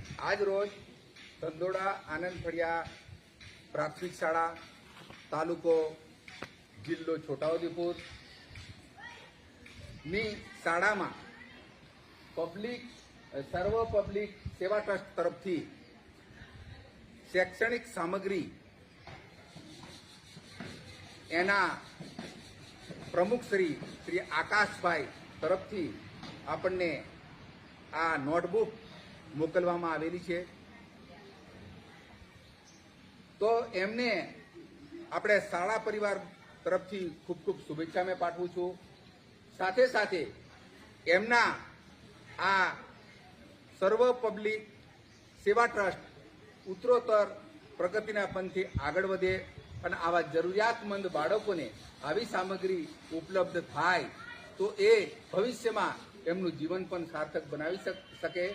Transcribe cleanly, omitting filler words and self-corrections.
આજ રોજ ધંધોડા આનંદ ફળિયા પ્રાથમિક શાળા તાલુકો જિલ્લો છોટાઉદેપુર ની શાળામાં સર્વ પબ્લિક સેવા ટ્રસ્ટ તરફથી શૈક્ષણિક સામગ્રી એના પ્રમુખ શ્રી આકાશભાઈ તરફથી આપણને આ નોટબુક મોકલવામાં આવેલી છે. તો એમને આપણે શાળા પરિવાર તરફથી ખૂબ ખૂબ શુભેચ્છા મેં પાઠવું છું. સાથે સાથે એમના આ સર્વ પબ્લિક સેવા ટ્રસ્ટ ઉત્તરોત્તર પ્રગતિના પંથે આગળ વધે અને આવા જરૂરિયાતમંદ બાળકોને આવી સામગ્રી ઉપલબ્ધ થાય તો એ ભવિષ્યમાં એમનું જીવન પણ સાર્થક બનાવી શકે.